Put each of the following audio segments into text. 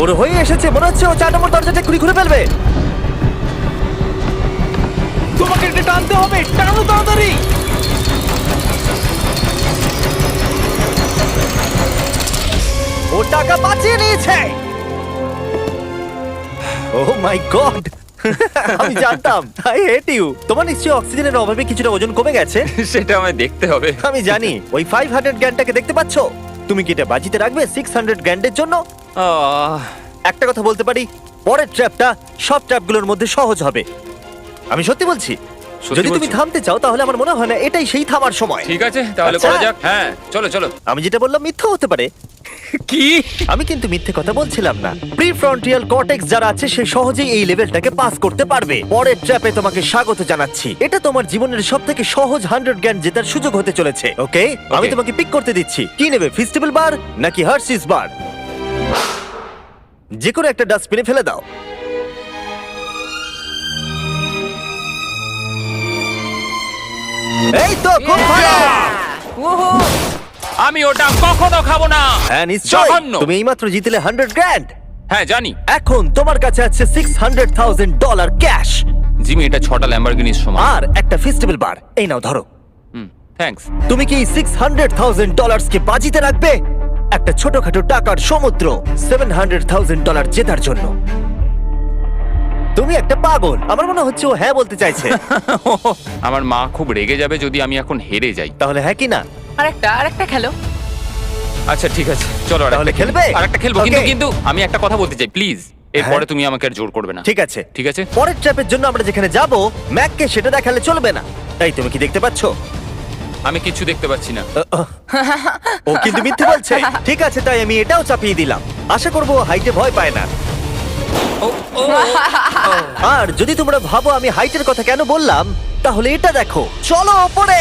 ওর হয়ে এসেছে, মনে হচ্ছে ও 4 নম্বর দরজাটা খুলে ফেলবে। তোমাকে এটা টানতে হবে, টানো তাড়াতাড়ি। ও টাকা বাঁচিয়ে নিয়েছে। ও মাই গড, আমি জানতাম। I hate you. তোমার নিশ্চয়ই অক্সিজেনের অভাবে কিছুটা ওজন কমে গেছে। সেটা আমায় দেখতে হবে। আমি জানি। ওই 500 গ্র্যান্ডটাকে দেখতে পাচ্ছ? তুমি কি এটা বাজিতে রাখবে 600 গ্র্যান্ডের জন্য? একটা কথা বলতে পারি, পরের ট্র্যাপটা সব ট্র্যাপগুলোর মধ্যে সহজ হবে। আমি সত্যি বলছি। সত্যি যদি তুমি বলছো? থামতে চাও তাহলে আমার মনে হয় না এটাই সেই থামার সময়। ঠিক আছে, তাহলে আচ্ছা। করা যাক। হ্যাঁ, চলো চলো। আমি যেটা বললাম মিথ্যা হতে পারে। কি? আমি কিন্তু মিথ্যে কথা বলছিলাম না। প্রিফ্রন্টিয়াল কর্টেক্স যারা আছে সে সহজেই এই লেভেলটাকে পাস করতে পারবে। পরের ট্র্যাপে তোমাকে স্বাগত জানাচ্ছি। এটা তোমার জীবনের সবথেকে সহজ 100 গ্র্যান্ড জেতার সুযোগ হতে চলেছে। ওকে, আমি তোমাকে পিক করতে দিচ্ছি। কি নেবে, ফেস্টিভ্যাল বার নাকি হার্শিস বার? যে কোনো একটা ডাস্টবিনে ফেলে দাও। এই তো, খুব ভালো। আমি ওটা কখনো খাবো না। হ্যাঁ নিশ্চয়ই। জঘন্য। তুমি এইমাত্র জিতলে 100 গ্র্যান্ড। হ্যাঁ জানি। এখন তোমার কাছে আছে $600,000 ক্যাশ জিমি, এটা 6টা ল্যাম্বরগিনির সমান। আর একটা ফেস্টিভ্যাল বার। এই নাও ধরো। থ্যাঙ্কস। তুমি কি $600,000 কে বাজিতে রাখবে একটা ছোটখাটো টাকার সমুদ্র $700,000 জেতার জন্য? তুমি একটা পাগল। আমার মনে হচ্ছে ও হ্যাঁ বলতে চাইছে। আমার মা খুব রেগে যাবে যদি আমি এখন হেরে যাই। তাহলে হ্যাঁ কি না? আরেকটা খেলো। আচ্ছা ঠিক আছে, চলো তাহলে খেলবে? আরেকটা খেলবো। Okay. কিন্তু কিন্তু আমি একটা কথা বলতে চাই, প্লিজ। এরপরে তুমি আমাকে আর জোর করবে না। ঠিক আছে। ঠিক আছে। পরের ট্র্যাপের জন্য আমরা যেখানে যাব ম্যাককে সেটা দেখালে চলবে না। তাই তুমি কি দেখতে পাচ্ছ? আমি কিছু দেখতে পাচ্ছি না। ও কিন্তু মিথ্যে বলছে। ঠিক আছে, তাই আমি এটাও চাপিয়ে দিলাম। আশা করবো ও হাইটে ভয় পায় না। আর যদি তোমরা ভাবো আমি হাইটের কথা কেন বললাম, তাহলে এটা দেখো। চলো ওপরে।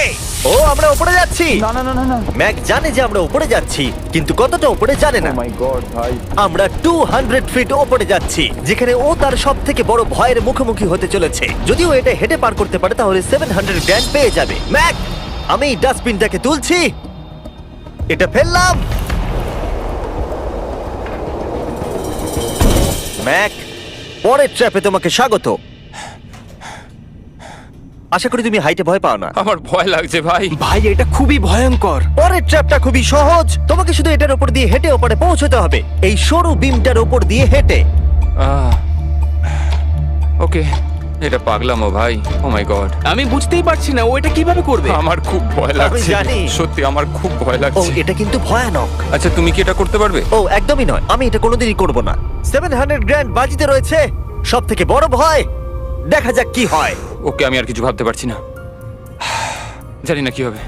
ও, আমরা ওপরে যাচ্ছি। না না না না না। ম্যাক জানে যে আমরা ওপরে যাচ্ছি, কিন্তু কতটা ওপরে জানে না। ও মাই গড ভাই। আমরা 200 ফিট ওপরে যাচ্ছি, যেখানে ও তার সব থেকে বড় ভয়ের মুখোমুখি হতে চলেছে। যদিও এটা হেঁটে পার করতে পারে তাহলে 700 গ্র্যান্ড পেয়ে যাবে। ম্যাক, আমি ডাস্টবিনটাকে তুলছি, এটা ফেললাম। ম্যাক, পরের ট্র্যাপে তোমাকে স্বাগত। আশা করি তুমি হাইটে ভয় পাও না। আমার ভয় লাগছে ভাই। ভাই এটা খুবই ভয়ঙ্কর। পরের ট্র্যাপটা খুবই সহজ। তোমাকে শুধু এটার উপর দিয়ে হেঁটে ওপরে পৌঁছতে হবে, এই সরু বিমটার উপর দিয়ে হেঁটে। ওকে, এটা পাগলামো ভাই। ও মাই গড, আমি বুঝতেই পারছি না ও এটা কিভাবে করবে। আমার খুব ভয় লাগছে। জানি। সত্যি আমার খুব ভয় ও, লাগছে। এটা কিন্তু ভয়ানক। আচ্ছা, তুমি কি এটা করতে পারবে? ও একদমই নয়, আমি এটা কোনোদিনই করব না। 700 গ্র্যান্ড বাজিতে রয়েছে, সব থেকে বড় ভয়। দেখা যাক কি হয়। ওকে, আমি আর কিছু ভাবতে পারছি না। জানি না কি হবে।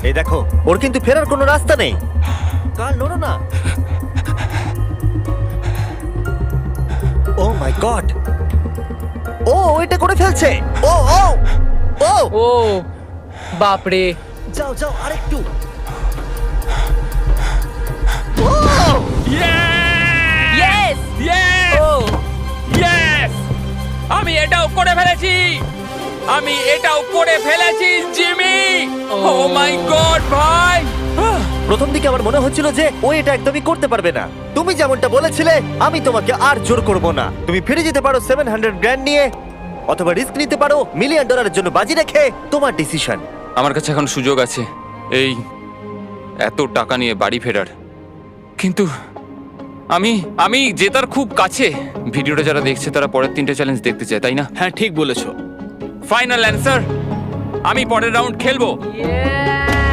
এই দেখো, ওর কিন্তু ফেরার কোনো রাস্তা নেই। কাল নড়ো না। ও মাই গড, ও এটা করে ফেলছে। ও ও ও ও বাপরে। যাও যাও, আরেকটু। ও ইয়েস। Yes! ও Yes! আমি এটাও করে ফেলেছি। আমি এটাও করে ফেলেছি, জিমি। ও মাই গড ভাই। প্রথম দিকে আমার মনে হচ্ছিল যে ও এটা একদমই করতে পারবে না। তুমি যেমনটা বলেছিলে, আমি তোমাকে আর জোর করব না। তুমি ফিরে যেতে পারো 700 গ্র্যান্ড নিয়ে, অথবা রিস্ক নিতে পারো $1 মিলিয়ন জন্য বাজি রেখে। তোমার ডিসিশন। আমার কাছে এখন সুযোগ আছে এই এত টাকা নিয়ে বাড়ি ফেরার, কিন্তু আমি আমি জেতার খুব কাছে। ভিডিওটা যারা দেখছে তারা পরের 3টে চ্যালেঞ্জ দেখতে চায়, তাই না? হ্যাঁ ঠিক বলেছো। ফাইনাল অ্যান্সার, আমি পরের রাউন্ড খেলবো।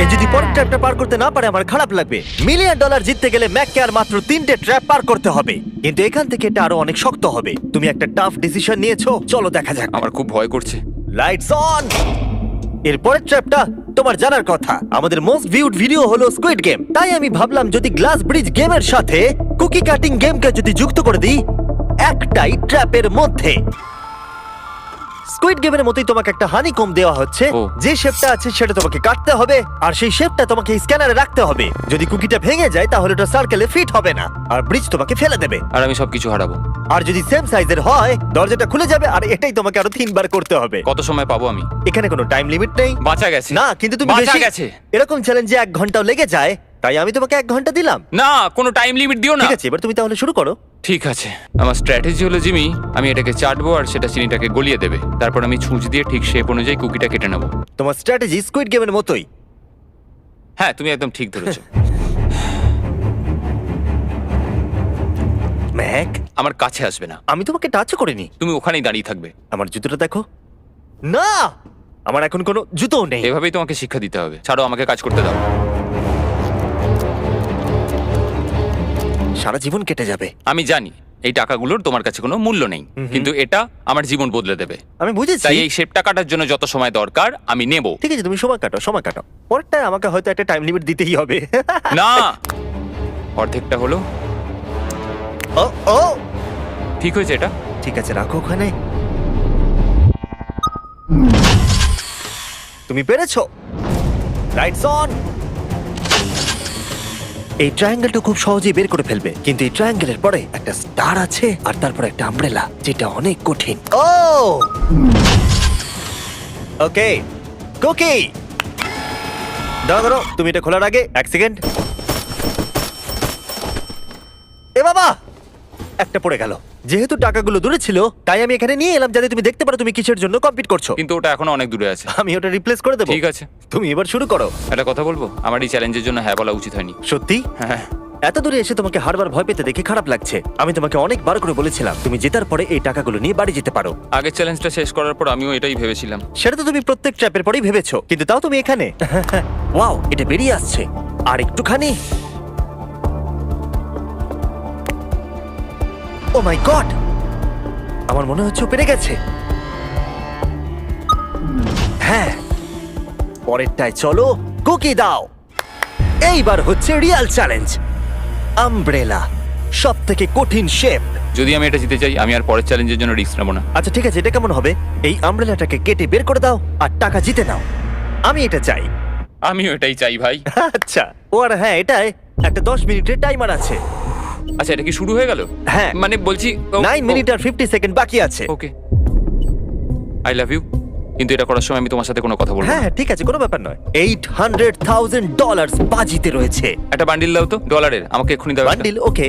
এ যদি পরের ট্র্যাপটা পার করতে না পারে আমার খারাপ লাগবে। $1 মিলিয়ন জিততে গেলে ম্যাককে আর মাত্র 3টে ট্র্যাপ পার করতে হবে, কিন্তু এখান থেকে এটা আরো অনেক শক্ত হবে। তুমি একটা টাফ ডিসিশন নিয়েছো, চলো দেখা যাক। আমার খুব ভয় করছে। Lights on. এর পরের ট্র্যাপটা তোমার জানার কথা। আমাদের মোস্ট ভিউড ভিডিও হলো স্কুইড গেম, তাই আমি ভাবলাম যদি গ্লাস ব্রিজ গেমের সাথে কুকি কাটিং গেমকে যদি যুক্ত করে দিই একটাই ট্র্যাপের মধ্যে। স্কুইড গেমের মতোই তোমাকে একটা হানিকম দেওয়া হচ্ছে। ও। যে শেপটা আছে সেটা তোমাকে কাটতে হবে, আর সেই শেপটা তোমাকে স্ক্যানারে রাখতে হবে। যদি কুকিটা ভেঙে যায় তাহলে ওটা সার্কেলে ফিট হবে না, আর ব্রিজ তোমাকে ফেলে দেবে। আর আমি সবকিছু হারাবো। আর যদি সেম সাইজের হয় দরজাটা খুলে যাবে, আর এটাই তোমাকে আরো 3 বার করতে হবে। কত সময় পাবো আমি? এখানে কোনো টাইম লিমিট নেই। বাঁচা গেছে। না, কিন্তু তুমি বাঁচা বেশি গেছে। এরকম চ্যালেঞ্জে 1 ঘন্টাও লেগে যায়, তাই আমি তোমাকে 1 ঘন্টা দিলাম। না, কোনো টাইম লিমিট দিও না। ঠিক আছে, এবার তুমি তাহলে শুরু করো। ঠিক আছে, আমার স্ট্র্যাটেজি হলো জিমি, আমি এটাকে চাটবো আর সেটা চিনিটাকে গলিয়ে দেবে। তারপর আমি ছুঁচ দিয়ে ঠিক শেপ অনুযায়ী কুকিটা কেটে নেবো। তোমার স্ট্র্যাটেজি স্কুইড গেমের মতোই। হ্যাঁ, তুমি একদম ঠিক ধরেছো। ম্যাক, আমার কাছে আসবে না। আমি তোমাকে টাচ করিনি। তুমি ওখানেই দাঁড়িয়ে থাকবে। আমার জুতোটা দেখো। না, আমার এখন কোনো জুতোও নেই। এভাবেই তোমাকে শিক্ষা দিতে হবে। ছাড়ো, আমাকে কাজ করতে দাও। সারা জীবন কেটে যাবে। আমি জানি এই টাকাগুলোর তোমার কাছে কোনো মূল্য নেই, কিন্তু এটা আমার জীবন বদলে দেবে। আমি বুঝেছি। তাই এই শেপটা কাটার জন্য যত সময় দরকার আমি নেব। ঠিক আছে, তুমি সময় কাটো, সময় কাটো। পরেরটায় আমাকে হয়তো একটা টাইম লিমিট দিতেই হবে। না, অর্ধেকটা হলো। ও ও, ঠিক হয়েছে এটা। ঠিক আছে, রাখো ওখানে। তুমি পেরেছো। Lights on. এই ট্রায়াঙ্গেলটা খুব সহজেই বের করে ফেলবে, কিন্তু এই ট্রায়াঙ্গেলের পরে একটা স্টার আছে, আর তারপর একটা আমব্রেলা, যেটা অনেক কঠিন। ও ওকে, কুকি দাঁড়াও, তুমি এটা খোলার আগে 1 সেকেন্ড। এ বাবা, একটা পড়ে গেল। যেহেতু টাকাগুলো দূরে ছিল, তাই আমি এখানে নিয়ে এলাম যাতে তুমি দেখতে পারো তুমি কিসের জন্য কম্পিট করছো। কিন্তু ওটা এখনো অনেক দূরে আছে। আমি ওটা রিপ্লেস করে দেবো। ঠিক আছে, তুমি এবার শুরু করো। একটা কথা বলবো, আমার এই চ্যালেঞ্জের জন্য হ্যাঁ বলা উচিত হয়নি। সত্যি? হ্যাঁ, এত দূরে এসে তোমাকে হারবার ভয় পেতে দেখে খারাপ লাগছে। আমি তোমাকে অনেকবার করে বলেছিলাম তুমি জেতার পরে এই টাকাগুলো নিয়ে বাড়ি যেতে পারো। আগের চ্যালেঞ্জটা শেষ করার পর আমিও এটাই ভেবেছিলাম। সেটা তো তুমি প্রত্যেক ট্র্যাপের পরেই ভেবেছো, কিন্তু তাও তুমি এখানে। ওয়াও, এটা বেরিয়ে আসছে। আর একটুখানি। ও মাই গড, আমার মনে হচ্ছে ও পেরে গেছে। হ্যাঁ, পরেরটায় চলো, কুকি দাও। এইবার হচ্ছে রিয়েল চ্যালেঞ্জ, আমব্রেলা, সব থেকে কঠিন শেপ। যদি আমি এটা জিতে চাই, আমি আর পরের চ্যালেঞ্জের জন্য রিস্ক নেবো না। আচ্ছা ঠিক আছে, এটা কেমন হবে? এই আমব্রেলাটাকে কেটে বের করে দাও আর টাকা জিতে নাও। আমি এটা চাই। আমিও এটাই চাই ভাই। আচ্ছা, ও আর হ্যাঁ, এটায় একটা 10 মিনিটের টাইমার আছে। আচ্ছা, এটা কি শুরু হয়ে গেল? হ্যাঁ। মানে বলছি 9 মিনিট আর 50 সেকেন্ড বাকি আছে। ওকে, আই লাভ ইউ। কিন্তু এটা করার সময় আমি তোমার সাথে কোনো কথা বলবো না। হ্যাঁ ঠিক আছে, কোনো ব্যাপার নয়। $800,000 বাজিতে রয়েছে। একটা বান্ডিল দাও তো ডলারের, আমাকে এক্ষুনি দাও একটা। বান্ডিল? ওকে।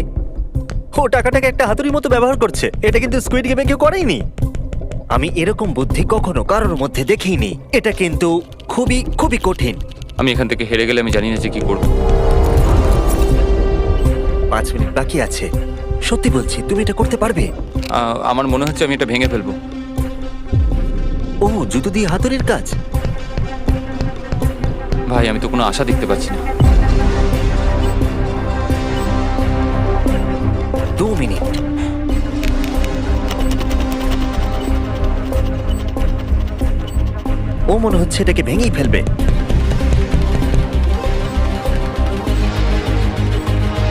ও টাকাটাকে একটা হাতুড়ির মতো ব্যবহার করছে। এটা কিন্তু স্কুইড গেমে কেউ করেইনি। আমি এরকম বুদ্ধি কখনো কারোর মধ্যে দেখিনি। এটা কিন্তু খুবই খুবই কঠিন। আমি এখান থেকে হেরে গেলে আমি জানি না যে কি করবো। 5 মিনিট বাকি আছে। সত্যি বলছি, তুমি এটা করতে পারবে? আমার মনে হচ্ছে আমি এটা ভেঙে ফেলবো। ও, জুতো দিয়ে হাতুড়ির কাজ। ভাই, আমি তো কোনো আশা দেখতে পাচ্ছি না। 2 মিনিট। ও মনে হচ্ছে এটাকে ভেঙেই ফেলবে।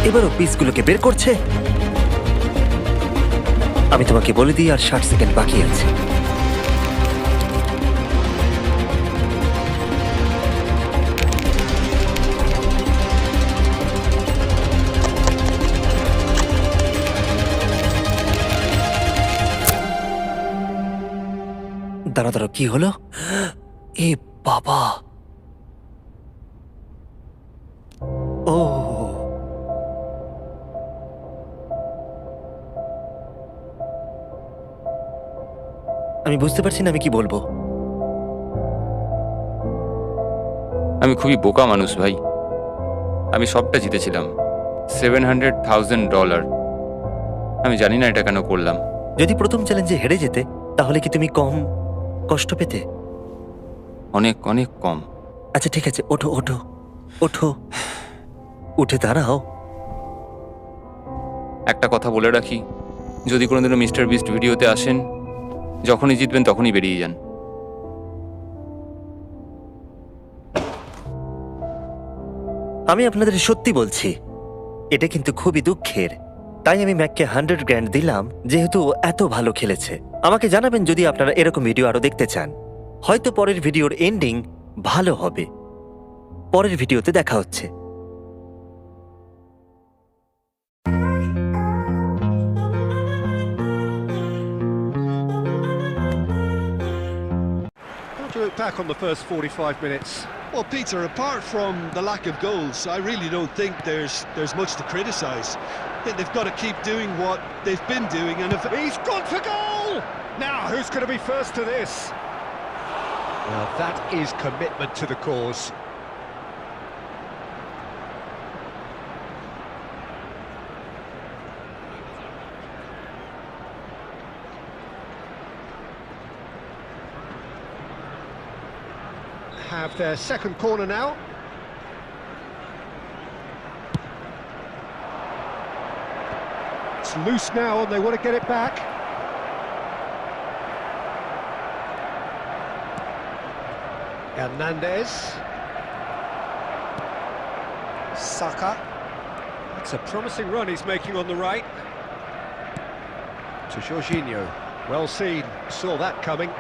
এবারও পিসগুলোকে বের করছে। আমি তোমাকে বলে দিই, আর 60 সেকেন্ড বাকি আছে। দাঁড়া দাঁড়া, কি হলো? এ বাবা, ও আমি বুঝতে পারছি না আমি কি বলবো। আমি খুবই বোকা মানুষ ভাই। আমি সবটা জিতেছিলাম, $700,000। আমি জানি না এটা কেন করলাম। যদি প্রথম চ্যালেঞ্জে হেরে যেতে, তাহলে কি তুমি কম কষ্ট পেতে? অনেক অনেক কম। আচ্ছা ঠিক আছে, ওঠো ওঠো ওঠো, উঠে দাঁড়াও। একটা কথা বলে রাখি, যদি কোনোদিনও মিস্টার বিস্ট ভিডিওতে আসেন, যখনই জিতবেন তখনই বেরিয়ে যান। আমি আপনাদের সত্যি বলছি, এটা কিন্তু খুবই দুঃখের। তাই আমি ম্যাককে 100 গ্র্যান্ড দিলাম, যেহেতু ও এত ভালো খেলেছে। আমাকে জানাবেন যদি আপনারা এরকম ভিডিও আরো দেখতে চান। হয়তো পরের ভিডিওর এন্ডিং ভালো হবে। পরের ভিডিওতে দেখা হচ্ছে। How do you look back on the first 45 minutes? Well, Peter, apart from the lack of goals, I really don't think there's much to criticise. I think they've got to keep doing what they've been doing, and if He's gone for goal! Now, who's going to be first to this? Well, that is commitment to the cause. Have their second corner now. It's loose now and they want to get it back. Hernandez. Saka. That's a promising run he's making on the right. To Jorginho. Well seen, saw that coming.